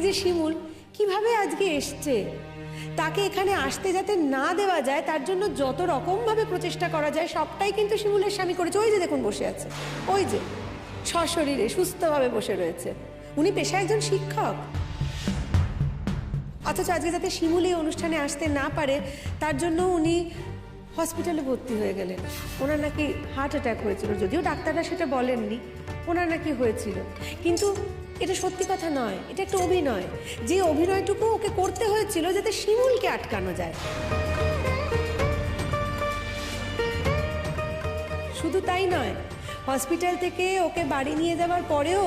এই যে শিমুল কিভাবে আজকে এসছে, তাকে এখানে আসতে যাতে না দেওয়া যায় তার জন্য যত রকম ভাবে প্রচেষ্টা করা যায় সবটাই কিন্তু শিমুলের স্বামী করেছে। ওই যে দেখুন বসে আছে, ওই যে সশরীরে সুস্থভাবে বসে রয়েছে। উনি পেশায় একজন শিক্ষক, অথচ আজকে যাতে শিমুল এই অনুষ্ঠানে আসতে না পারে তার জন্য উনি হসপিটালে ভর্তি হয়ে গেলেন। ওনার নাকি হার্ট অ্যাটাক হয়েছিল, যদিও ডাক্তাররা সেটা বলেননি, ওনার নাকি হয়েছিল। কিন্তু এটা সত্যি কথা নয়, এটা একটা অভিনয়। যে অভিনয়টুকু ওকে করতে হয়েছিল যাতে শিমুলকে আটকানো যায়। শুধু তাই নয়, হসপিটাল থেকে ওকে বাড়ি নিয়ে যাওয়ার পরেও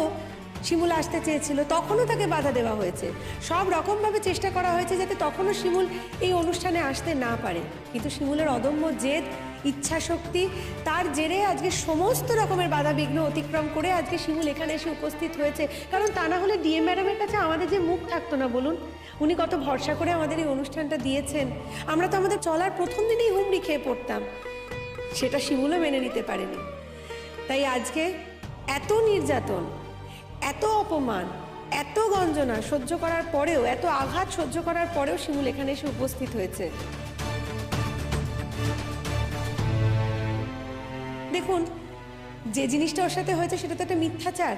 শিমুল আসতে চেয়েছিল, তখনও তাকে বাধা দেওয়া হয়েছে। সব রকমভাবে চেষ্টা করা হয়েছে যাতে তখনও শিমুল এই অনুষ্ঠানে আসতে না পারে। কিন্তু শিমুলের অদম্য জেদ, ইচ্ছা শক্তি, তার জেরে আজকে সমস্ত রকমের বাধা বিঘ্ন অতিক্রম করে আজকে শিমুল এখানে এসে উপস্থিত হয়েছে। কারণ তা না হলে ডিএম ম্যাডামের কাছে আমাদের যে মুখ থাকতো না বলুন। উনি কত ভরসা করে আমাদের এই অনুষ্ঠানটা দিয়েছেন। আমরা তো আমাদের চলার প্রথম দিনেই হুমড়ি খেয়ে পড়তাম, সেটা শিমুলও মেনে নিতে পারেনি। তাই আজকে এত নির্যাতন, এত অপমান, এত গঞ্জনা সহ্য করার পরেও, এত আঘাত সহ্য করার পরেও শিমুল এখানে এসে উপস্থিত হয়েছে। দেখুন, যে জিনিসটা ওর সাথে হয়েছে সেটা তো একটা মিথ্যাচার,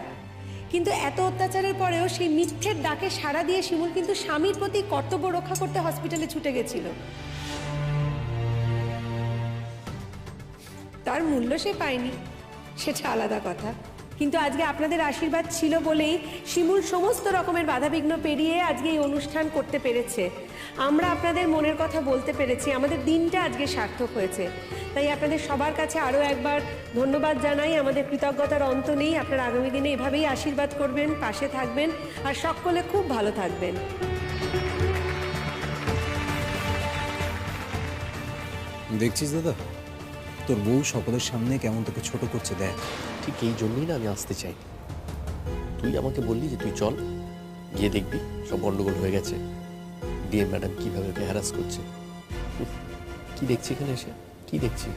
কিন্তু এত অত্যাচারের পরেও সেই মিথ্যের ডাকে সাড়া দিয়ে শিমুল কিন্তু স্বামীর প্রতি কর্তব্য রক্ষা করতে হসপিটালে ছুটে গেছিল। তার মূল্য সে পায়নি, সেটা আলাদা কথা, কিন্তু আজকে আপনাদের আশীর্বাদ ছিল বলেই শিমুল সমস্ত রকমের বাধাবিঘ্ন পেরিয়ে আজকে এই অনুষ্ঠান করতে পেরেছে। আমরা আপনাদের মনের কথা বলতে পেরেছি, আমাদের দিনটা আজকে সার্থক হয়েছে। তাই আপনাদের সবার কাছে আরও একবার ধন্যবাদ জানাই। আমাদের কৃতজ্ঞতার অন্ত নেই। আপনারা আগামী দিনে এভাবেই আশীর্বাদ করবেন, পাশে থাকবেন, আর সকলে খুব ভালো থাকবেন। দেখছিস দাদা, তোর বউ সকলের সামনে কেমন তোকে ছোট করছে, দেখ। ঠিক এই জন্যই না আমি আসতে চাই। তুই আমাকে বললি যে তুই চল, গিয়ে দেখবি সব গন্ডগোল হয়ে গেছে, ডিএম ম্যাডাম কিভাবে ওকে হ্যারাস করছে। কি দেখছি এখানে এসে, কি দেখছি?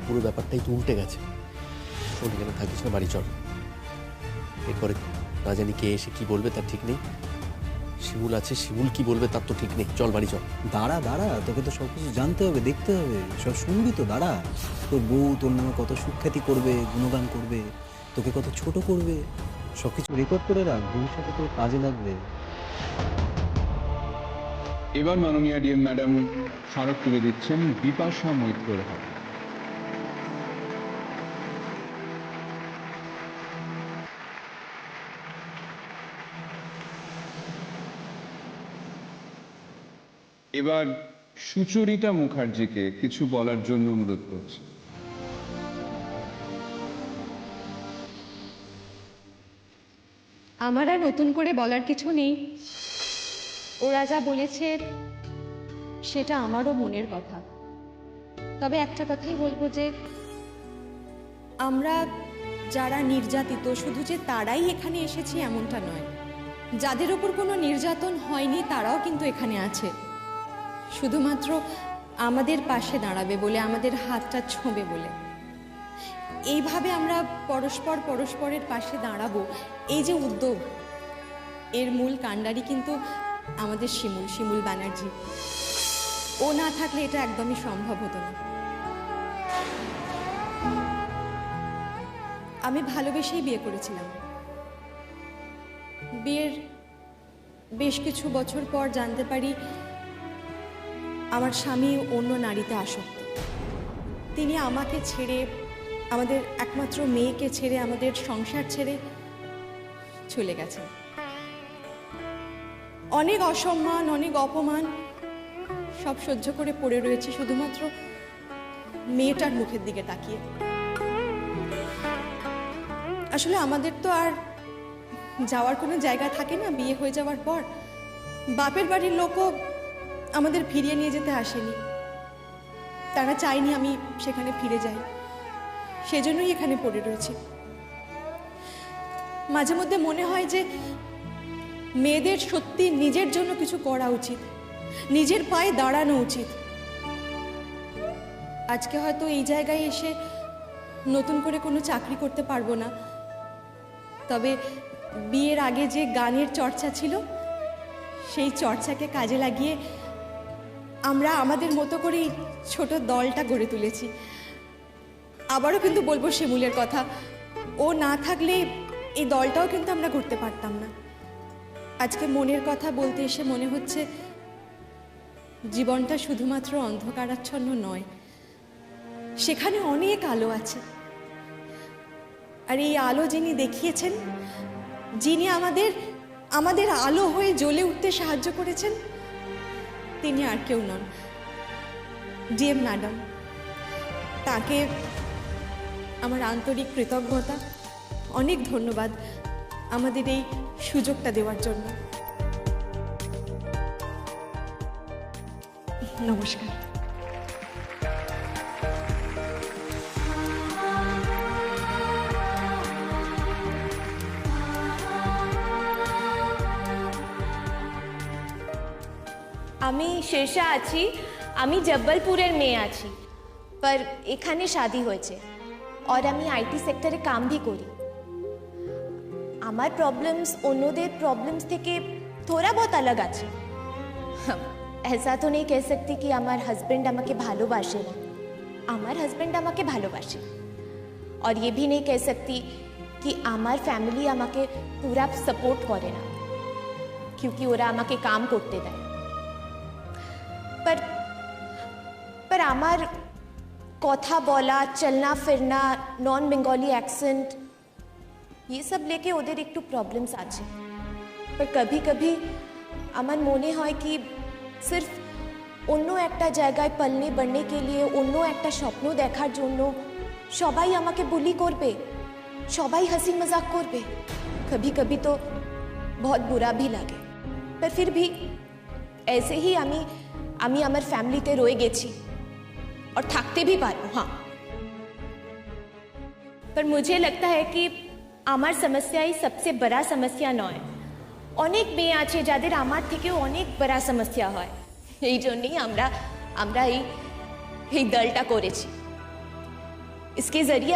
পুরো ব্যাপারটাই তো উল্টে গেছে। শোন, কেন থাকিস না, বাড়ি চল। এরপরে না জানি কে এসে কি বলবে তার ঠিক নেই। শিমুল আছে, শিমুল কি বলবে তার তো ঠিক নেই। চল বাড়ি চল। দাঁড়া দাঁড়া, তোকে তো সব কিছু জানতে হবে, দেখতে হবে, সব শুনবি তো। দাঁড়া, তোর বউ তোর নামে কত সুখ্যাতি করবে, গুণগান করবে, তোকে কত ছোট করবে, সব কিছু রেকর্ড করে রাখ, ভবিষ্যতে তোর কাজে লাগবে। এবার মাননীয় ডিএম ম্যাডাম স্মারক তুলে দিচ্ছেন বিপাশা মৈত্রর হাতে। এবার সুচরিতা মুখার্জিকে কিছু বলার জন্য অনুরোধ করছি। আমার আর নতুন করে বলার কিছু নেই। ওরা যা বলেছে সেটা আমারও মনের কথা। তবে একটা কথাই বলবো যে আমরা যারা নির্যাতিত শুধু যে তারাই এখানে এসেছি এমনটা নয়। যাদের ওপর কোনো নির্যাতন হয়নি তারাও কিন্তু এখানে আছে, শুধুমাত্র আমাদের পাশে দাঁড়াবে বলে, আমাদের হাতটা ছোঁবে বলে। এইভাবে আমরা পরস্পরের পাশে দাঁড়াবো, এই যে উদ্যোগ, এর মূল কাণ্ডারি কিন্তু আমাদের শিমুল ব্যানার্জি। ও না থাকলে এটা একদমই সম্ভব হতো না। আমি ভালোবেসেই বিয়ে করেছিলাম। বিয়ের বেশ কিছু বছর পর জানতে পারি আমার স্বামী অন্য নারীতে আসক্ত। তিনি আমাকে ছেড়ে, আমাদের একমাত্র মেয়েকে ছেড়ে, আমাদের সংসার ছেড়ে চলে গেছেন। অনেক অসম্মান, অনেক অপমান সব সহ্য করে পড়ে রয়েছি শুধুমাত্র মেয়েটার মুখের দিকে তাকিয়ে। আসলে আমাদের তো আর যাওয়ার কোনো জায়গা থাকে না বিয়ে হয়ে যাওয়ার পর। বাপের বাড়ির লোকও আমাদের ফিরিয়ে নিয়ে যেতে আসেনি, তারা চায়নি আমি সেখানে ফিরে যাই, সেজন্যই এখানে পড়ে রয়েছি। মাঝে মধ্যে মনে হয় যে মেয়েদের সত্যি নিজের জন্য কিছু করা উচিত, নিজের পায়ে দাঁড়ানো উচিত। আজকে হয়তো এই জায়গায় এসে নতুন করে কোনো চাকরি করতে পারবো না, তবে বিয়ের আগে যে গানের চর্চা ছিল সেই চর্চাকে কাজে লাগিয়ে আমরা আমাদের মতো করে এই ছোট দলটা গড়ে তুলেছি। আবারও কিন্তু বলবো শিমুলের কথা, ও না থাকলে এই দলটাও কিন্তু আমরা করতে পারতাম না। আজকে মনের কথা বলতে এসে মনে হচ্ছে জীবনটা শুধুমাত্র অন্ধকারাচ্ছন্ন নয়, সেখানে অনেক আলো আছে। আর এই আলো যিনি দেখিয়েছেন, যিনি আমাদের আলো হয়ে জ্বলে উঠতে সাহায্য করেছেন, তিনি আর কেউ নন, ডিএম ম্যাডাম। তাকে আমার আন্তরিক কৃতজ্ঞতা, অনেক ধন্যবাদ আমাদের এই সুযোগটা দেওয়ার জন্য। নমস্কার। আমি শেরশা আছি, আমি জব্বলপুরের মেয়ে আছি, पर এখানে শাদি হয়েছে और আমি আইটি সেক্টরে কাম भी করি। আমার প্রবলেমস অন্যদের প্রবলেমস থেকে थोड़ा बहुत अलग আছে। ऐसा तो नहीं कह सकती कि আমার হাজবেন্ড আমাকে ভালোবাসে না, আমার হাজবেন্ড আমাকে ভালোবাসে। और ये भी नहीं कह सकती कि আমার ফ্যামিলি আমাকে পুরা সাপোর্ট করে না, क्योंकि ওরা আমাকে কাম করতে দেয়। पर আমার কথা বলা, চলনা ফিরনা, নন বেঙ্গলি অ্যাকসেন্ট, ये सब लेके ওদের একটু প্রবলেমস আছে। पर कभी कभी আমার মনে হয় কি सिर्फ অন্য একটা জায়গায় পালনে बढ़ने के लिए, অন্য একটা স্বপ্ন দেখার জন্য সবাই আমাকে বুলি করবে, সবাই হাসি মজাক করবে। कभी कभी तो बहुत बुरा भी লাগে, पर फिर भी ऐसे ही আমি আমার ফ্যামিলিতে রয়ে গেছি और থাকতে भी পারবো। हाँ, पर मुझे लगता है कि আমার সমস্যাই सबसे बड़ा समस्या নয়। অনেক মেয়ে আছে যাদের আমার থেকেও অনেক বড় সমস্যা হয়। এই জন্যই আমরা এই দলটা করেছি। इसके जरिए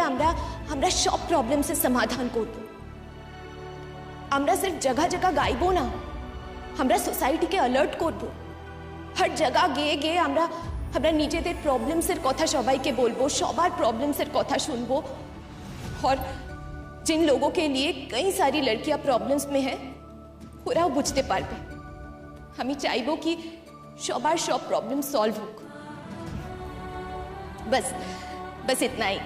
আমরা সব প্রবলেমসের সমাধান করব। আমরা सिर्फ जगह जगह গাইবো না, আমরা সোসাইটিকে অ্যালার্ট করব। हर जगह গিয়ে গিয়ে আমরা নিজেদের প্রবলেমসের কথা সবাইকে বলবো, সবার প্রবলেমসের কথা শুনবো। और जिन लोगों के लिए कई सारी लड़कियां प्रॉब्लम्स में हैं, ওরাও বুঝতে পারবে। আমি চাইবো কি সবার সব প্রবলেম সলভ হোক। बस इतना ही।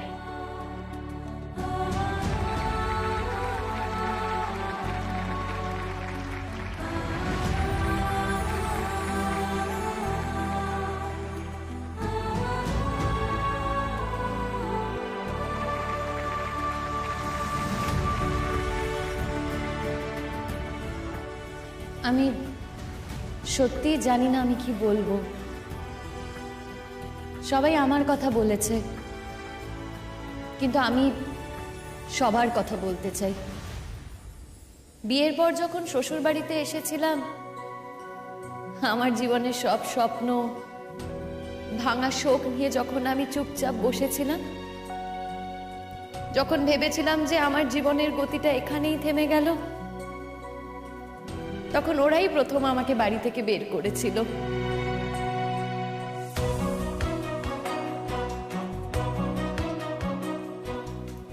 আমি সত্যি জানি না আমি কি বলবো। সবাই আমার কথা বলেছে, কিন্তু আমি সবার কথা বলতে চাই। বিয়ের পর যখন শ্বশুর বাড়িতে এসেছিলাম, আমার জীবনের সব স্বপ্ন ভাঙা শোক নিয়ে যখন আমি চুপচাপ বসেছিলাম, যখন ভেবেছিলাম যে আমার জীবনের গতিটা এখানেই থেমে গেল, তখন ওরাই প্রথম আমাকে বাড়ি থেকে বের করেছিল।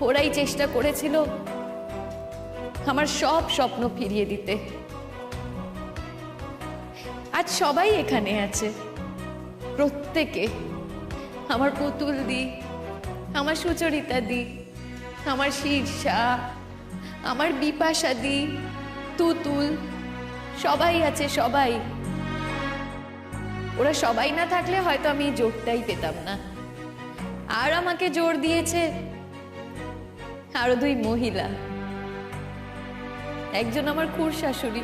ওরাই চেষ্টা করেছিল আমার সব স্বপ্ন ফিরিয়ে দিতে। আজ সবাই এখানে আছে, প্রত্যেকে, আমার পুতুল দি, আমার সুচরিতা দি, আমার শীর্ষা, আমার বিপাশা দি, তুতুল, সবাই আছে, সবাই। ওরা সবাই না থাকলে হয়তো আমি জোরটাই পেতাম না। আর আমাকে জোর দিয়েছে আরো দুই মহিলা, একজন আমার খুড় শাশুড়ি,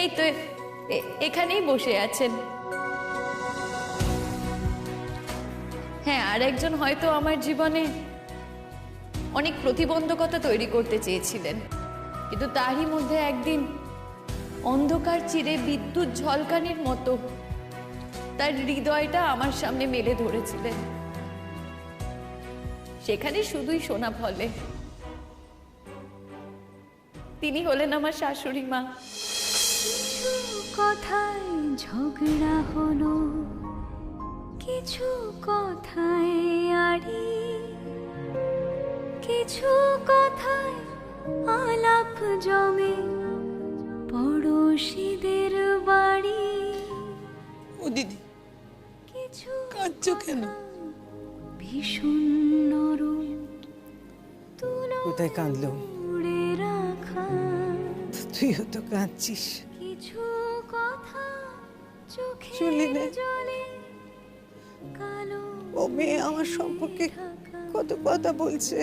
এই তো এখানেই বসে আছেন। হ্যাঁ, আর একজন হয়তো আমার জীবনে অনেক প্রতিবন্ধকতা তৈরি করতে চেয়েছিলেন, কিন্তু তারই মধ্যে একদিন অন্ধকার চিরে বিদ্যুৎ ঝলকানির মতো তার হৃদয়টা আমার সামনে মেলে ধরেছিলেন। সেখানে শুধুই সোনা ফলে, তিনি হলেন আমার শাশুড়ি মা। কথায় ঝগড়া হলো, কিছু কথায় আড়ি, কিছু কথায় আলাপ জমে পড়োশীদের বাড়ি। ও দিদি, কিছু কাঁদছো কেন? ভীষণ নরম কোথায় কাঁদলো? তুলে রাখা তুইও তো কাঁদছিস। কিছু কথা চোখে শুনলি না? জলে কালো ও মেয়ে আমার সম্পর্কে কত কথা বলছে,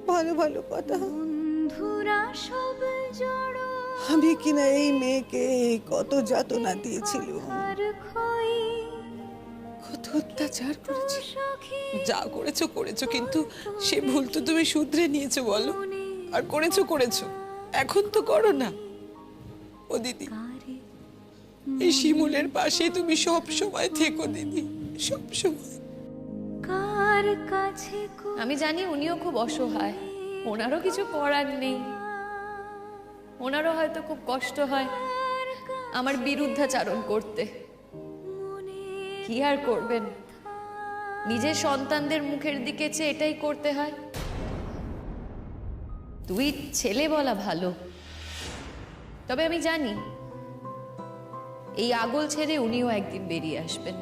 ভালো ভালো কথা। বন্ধুরা সব জড়ো আমি কিনা এই মেয়েকে কত যাতনা দিয়েছিল, আর খই কত অত্যাচার করেছি। সখী যা করেছো করেছো, কিন্তু সে ভুল তো তুমি শুধরে নিয়েছো বলো, আর করেছো করেছো, এখন তো করো না। ও দিদি, কারে এই শিমুলের পাশে তুমি সব সময় থেকো দিদি, সব সময়। কার কাছে আমি জানি উনিও খুব অসহায়, ওনারও কিছু করার নেই। ওনারও হয়তো খুব কষ্ট হয় আমার বিরুদ্ধাচারণ করতে। কি আর করবেন, নিজের সন্তানদের মুখের দিকে চেয়ে এটাই করতে হয়। তুই ছেলে বলা ভালো, তবে আমি জানি এই আগল ছেড়ে উনিও একদিন বেরিয়ে আসবেন।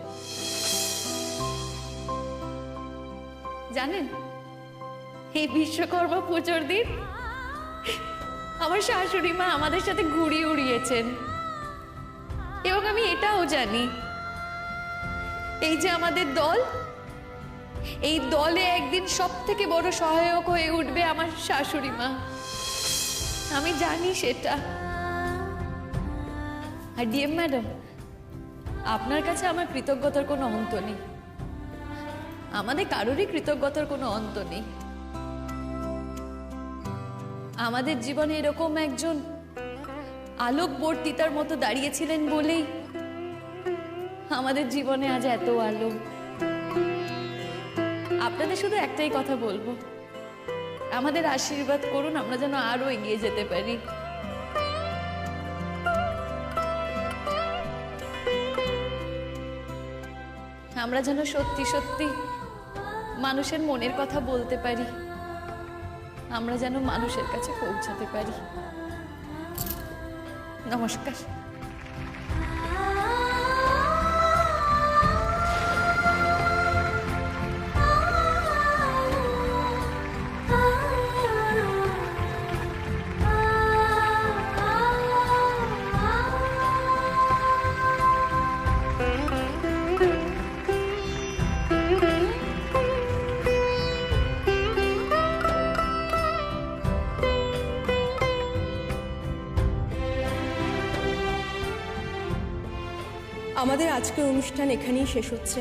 জানেন, এই বিশ্বকর্মা পুজোর দিন আমার শাশুড়ি মা আমাদের সাথে ঘুড়ি উড়িয়েছেন, এবং আমি এটাও জানি এই যে আমাদের দল, এই দলে একদিন সব থেকে বড় সহায়ক হয়ে উঠবে আমার শাশুড়ি মা। আমি জানি সেটা। আর ডিএম ম্যাডাম, আপনার কাছে আমার কৃতজ্ঞতার কোনো অন্ত নেই, আমাদের কারোরই কৃতজ্ঞতার কোনো অন্ত নেই। আমাদের জীবনে এরকম একজন আলোকবর্তিতার মতো দাঁড়িয়েছিলেন বলেই আমাদের জীবনে আজ এত আলো। আপনাদের শুধু একটাই কথা বলবো, আমাদের আশীর্বাদ করুন, আমরা যেন আরো এগিয়ে যেতে পারি। আমরা যেন সত্যি সত্যি মানুষের মনের কথা বলতে পারি, আমরা যেন মানুষের কাছে পৌঁছাতে পারি। নমস্কার। আমাদের আজকের অনুষ্ঠান এখানেই শেষ হচ্ছে।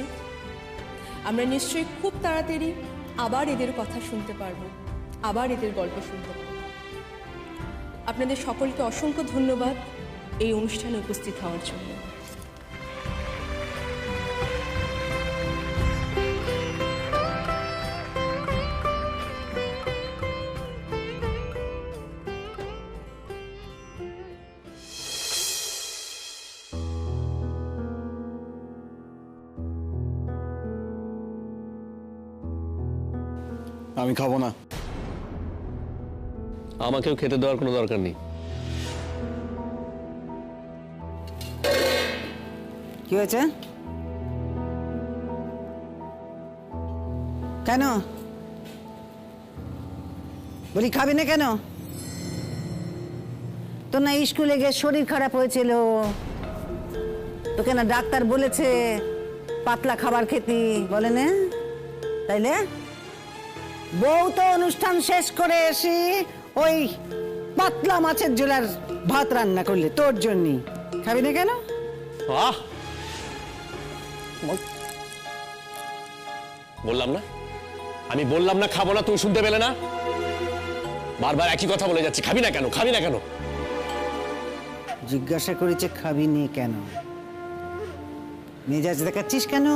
আমরা নিশ্চয়ই খুব তাড়াতাড়ি আবার এদের কথা শুনতে পারবো, আবার এদের গল্প শুনতে পারবো। আপনাদের সকলকে অসংখ্য ধন্যবাদ এই অনুষ্ঠানে উপস্থিত হওয়ার জন্য। আমি খাবো না। আমাকেও খেতে দেওয়ার কোনো দরকার নেই। কি হয়েছে? কেন বলি খাবি না কেন? তোর না স্কুলে গিয়ে শরীর খারাপ হয়েছিল, তোকে না ডাক্তার বলেছে পাতলা খাবার খেতি, বলে না? তাইলে বউ তো অনুষ্ঠান শেষ করে এসে ওই পাতলা মাছের ঝোলার ভাত রান্না করলে তোর জন্য, খাবি না কেন? বললাম না, আমি বললাম না খাবো না, তুমি শুনতে পেলে না? বারবার একই কথা বলে যাচ্ছি, খাবি না কেন, খাবি না কেন? জিজ্ঞাসা করেছে খাবি নি কেন, মেজাজ দেখাচ্ছিস কেন?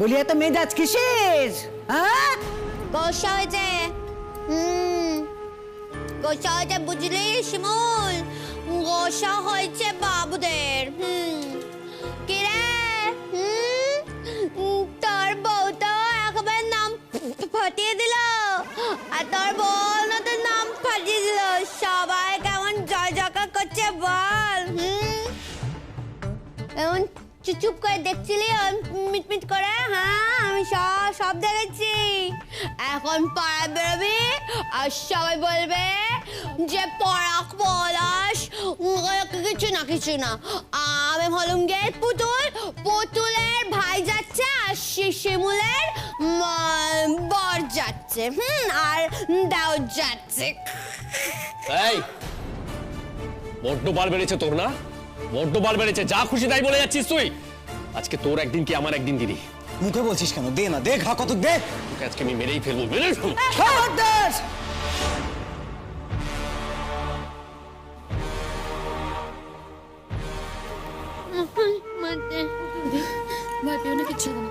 বলি এত মেজাজ কিসের? হ্যাঁ, কষা হয়েছে, গোসা হয়েছে বুঝলি শিমুল, গোসা হয়েছে বাবুদের। কিরে তোর বউ তো একবার নাম ফাটিয়ে দিল, আর তোর বউ নতুন নাম ফাটিয়ে দিল। সবাই কেমন জয় জয়কার করছে বল। এমন চুপ করে দেখছিলি মিটমিট করে? হ্যাঁ আমি সব দেখেছি। এখন পাড়া বেরোবি আর সবাই বলবে যে পরাগ পলাশ কিছু না আমি হলুম গে পুতুল, পুতুলের ভাই যাচ্ছে আর শিমুলের বর যাচ্ছে, আর দাও যাচ্ছে। এই বড্ড বার বেড়েছে তোর না, বড্ড বার বেড়েছে। যা খুশি তাই বলে যাচ্ছিস তুই। আজকে তোর একদিন কি আমার একদিন দিদি। মুখে বলছিস কেন? দে না, দেখ কত দে। তোকে আজকে আমি মেরেই ফেলবো, মেরে ফেলবো। ভয় পেও না, কিচ্ছু হবে না।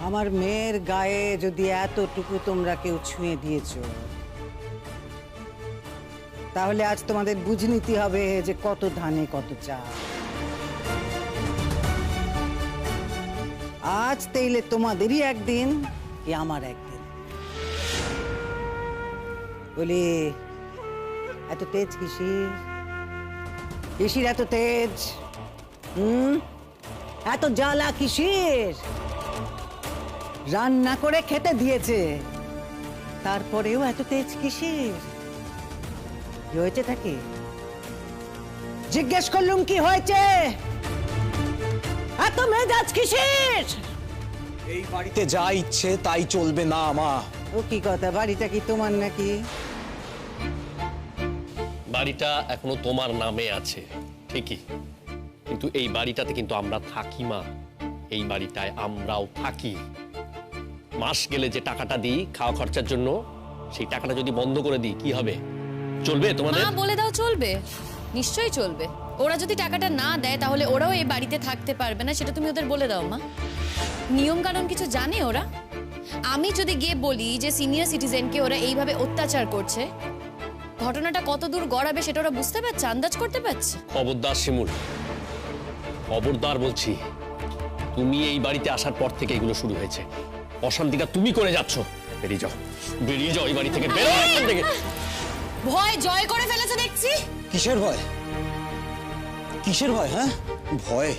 আমার মেয়ের গায়ে যদি এতটুকু তোমরা কেউ ছুঁয়ে দিয়েছো, তাহলে আজ তোমাদের বুঝে নিতে হবে যে কত ধানে কত চাল। আজ তাইলে তোমাদেরই একদিন, কি আমার একদিন। বলি এত তেজ কিসির? কিসির এত তেজ? এত জ্বালা কিসির? রান্না করে খেতে দিয়েছে, তারপরেও এত তেজ কিসের? কি হয়েছে তাকে? জিজ্ঞেস করলুম কি হয়েছে? এত মেজাজ কিসের? এই বাড়িতে যা ইচ্ছে তাই চলবে না মা। ও কি কথা, বাড়িটা কি তোমার নাকি? বাড়িটা এখনো তোমার নামে আছে ঠিকই, কিন্তু এই বাড়িটাতে কিন্তু আমরা থাকি মা। এই বাড়িটায় আমরাও থাকি। মাস গেলে যে টাকাটা দিই খাওয়া খরচার জন্য, সেই টাকাটা যদি বন্ধ করে দিই কি হবে? চলবে তোমাদের? মা বলে দাও চলবে, নিশ্চয়ই চলবে। ওরা যদি টাকাটা না দেয় তাহলে ওরাও এই বাড়িতে থাকতে পারবে না, সেটা তুমি ওদের বলে দাও মা। নিয়ম কানুন কিছু জানে ওরা? আমি যদি গিয়ে বলি যে সিনিয়র সিটিজেনকে ওরা এইভাবে অত্যাচার করছে, ঘটনাটা কত দূর গড়াবে সেটা ওরা বুঝতে পারছে, আন্দাজ করতে পারছে? খবরদার শিমুল, খবরদার বলছি। তুমি এই বাড়িতে আসার পর থেকে এগুলো শুরু হয়েছে। অশান্তিটা তুমি করে যাচ্ছ। বেরিয়ে যাও, বেরিয়ে যাও এই বাড়ি থেকে, বেরো এখান থেকে। ভয় জয় করে ফেলেছে দেখছি। কিসের ভয়? কিসের ভয়? হ্যাঁ ভয়?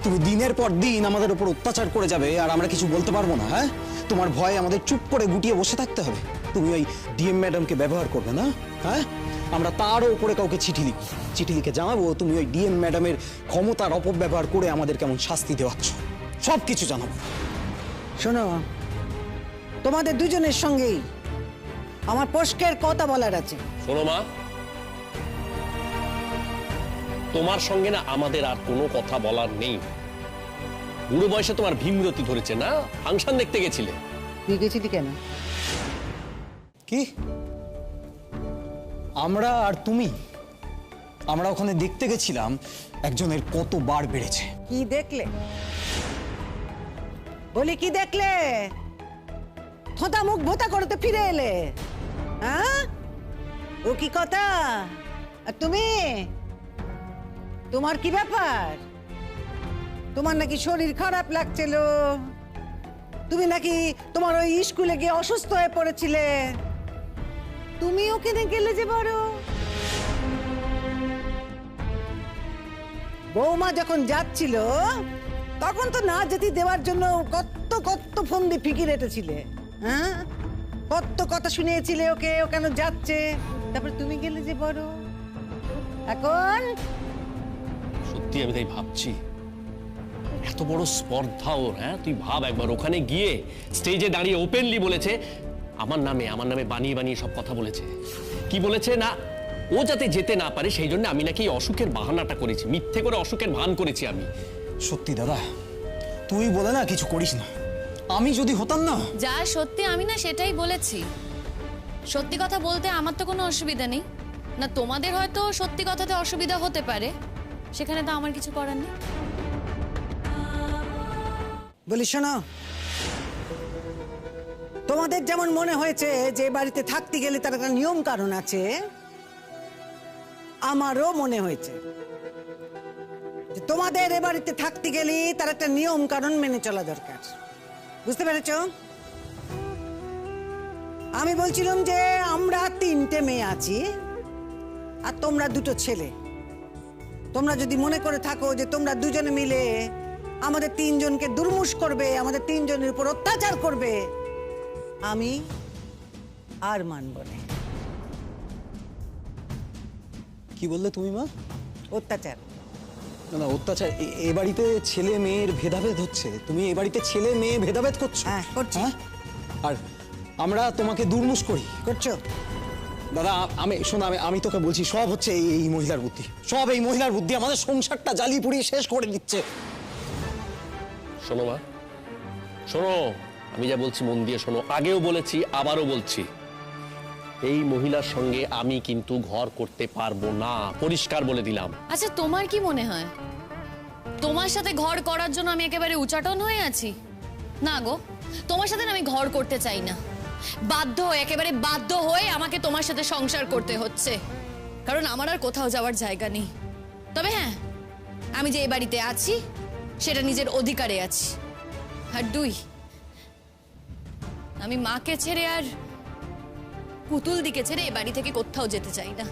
তুমি দিনের পর দিন আমাদের উপর অত্যাচার করে যাবে আর আমরা কিছু বলতে পারবো না? হ্যাঁ তোমার ভয় আমাদের চুপ করে গুটিয়ে বসে থাকতে হবে? তুমি ওই ডিএম ম্যাডামকে ব্যবহার করবে না? হ্যাঁ আমরা তারও উপরে কাউকে চিঠি লিখব, চিঠি লিখে জানাবো তুমি ওই ডিএম ম্যাডামের ক্ষমতার অপব্যবহার করে আমাদের কেমন শাস্তি দেওয়াচ্ছ, সব কিছু জানাবো। শোনো, তোমাদের দুজনের সঙ্গেই আমার পোস্টের কথা বলার আছে। শোনো মা, তোমার সঙ্গে না আমাদের আর কোনো কথা বলার নেই। বুড়ো বয়সে তোমার ভীমরতি ধরেছে না? ফাংশন দেখতে গেছিলে। তুই গেছিলি কেন? কি আমরা আর তুমি? আমরা ওখানে দেখতে গেছিলাম একজনের কত বার বেড়েছে। কি দেখলে? বলি কি দেখলে? থোঁতা মুখ ভোতা করতে ফিরে এলে? হ্যাঁ ও কি কথা? আর তুমি, তোমার কি ব্যাপার? তোমার নাকি শরীর খারাপ লাগছিল, তুমি নাকি তোমার ওই স্কুলে গিয়ে অসুস্থ হয়ে পড়েছিলে, তুমি ওখানে গেলে যে বড়। বৌমা যখন যাচ্ছিল তখন তো না যেতে দেওয়ার জন্য কত কত ফোন দিয়ে ফিকি রেটেছিলে, হ্যাঁ কত কথা শুনিয়েছিলে ওকে, ও কেন যাচ্ছে, তারপর তুমি গেলে যে বড়। এখন সত্যি আমি তাই ভাবছি, এত বড় স্পর্ধা ওর। হ্যাঁ তুই ভাব একবার, ওখানে গিয়ে স্টেজে দাঁড়িয়ে ওপেনলি বলেছে আমার নামে বানিয়ে বানিয়ে সব কথা বলেছে। কি বলেছে না, ও যাতে যেতে না পারে সেই জন্য আমি নাকি অসুখের বাহানাটা করেছি, মিথ্যে করে অসুখের ভান করেছি আমি। সত্যি দাদা, তুই বলে না কিছু করিস না। আমি যদি হতাম না। যা সত্যি আমি না সেটাই বলেছি। সত্যি কথা বলতে আমার তো কোনো অসুবিধা নেই না, তোমাদের হয়তো সত্যি কথাতে অসুবিধা হতে পারে, সেখানে তো আমার কিছু করার নেই। বলি শোনো, তোমাদের যেমন মনে হয়েছে যে বাড়িতে থাকতে গেলে তার একটা নিয়ম কারণ আছে, আমারও মনে হয়েছে যে তোমাদের এ বাড়িতে থাকতে গেলে তার একটা নিয়ম কারণ মেনে চলা দরকার। বুঝতে পেরেছ? আমি বলছিলাম যে আমরা 3টে মেয়ে আছি আর তোমরা 2টো ছেলে। তোমরা যদি মনে করে থাকো যে তোমরা দুজনে মিলে আমাদের 3জনকে দুর্মুষ করবে, আমাদের 3জনের উপর অত্যাচার করবে, আমি আর মানব না। কি বললে তুমি মা? অত্যাচার। না না, অত্যাচার এ বাড়িতে ছেলে মেয়ের ভেদাভেদ হচ্ছে। তুমি এ বাড়িতে ছেলে মেয়ে ভেদাভেদ করছো? হ্যাঁ, করছি। আর আমরা তোমাকে দুর্মুষ করি? করছো। দাদা আমি শোনো, আমি তোকে বলছি, সব হচ্ছে এই মহিলার বুদ্ধি, সব এই মহিলার বুদ্ধি আমাদের সংসারটা জ্বালিয়ে পুড়িয়ে শেষ করে দিচ্ছে। শোনো মা, শোনো, আমি যা বলছি মন দিয়ে শোনো। আগেও বলেছি, আবারও বলছি, এই মহিলার সঙ্গে আমি কিন্তু ঘর করতে পারবো না, পরিষ্কার বলে দিলাম। আচ্ছা তোমার কি মনে হয় তোমার সাথে ঘর করার জন্য আমি একেবারে উচাটন হয়ে আছি? না গো, তোমার সাথে আমি ঘর করতে চাই না। একেবারে বাধ্য হয়ে আমাকে তোমার সাথে সংসার করতে হচ্ছে, কারণ আমার আর কোথাও যাওয়ার জায়গা নেই। তবে হ্যাঁ, আমি যে এই বাড়িতে আছি সেটা নিজের অধিকারে আছি। আর 2, আমি মাকে ছেড়ে আর পুতুল দিকে ছেড়ে এ বাড়ি থেকে কোথাও যেতে চাই না।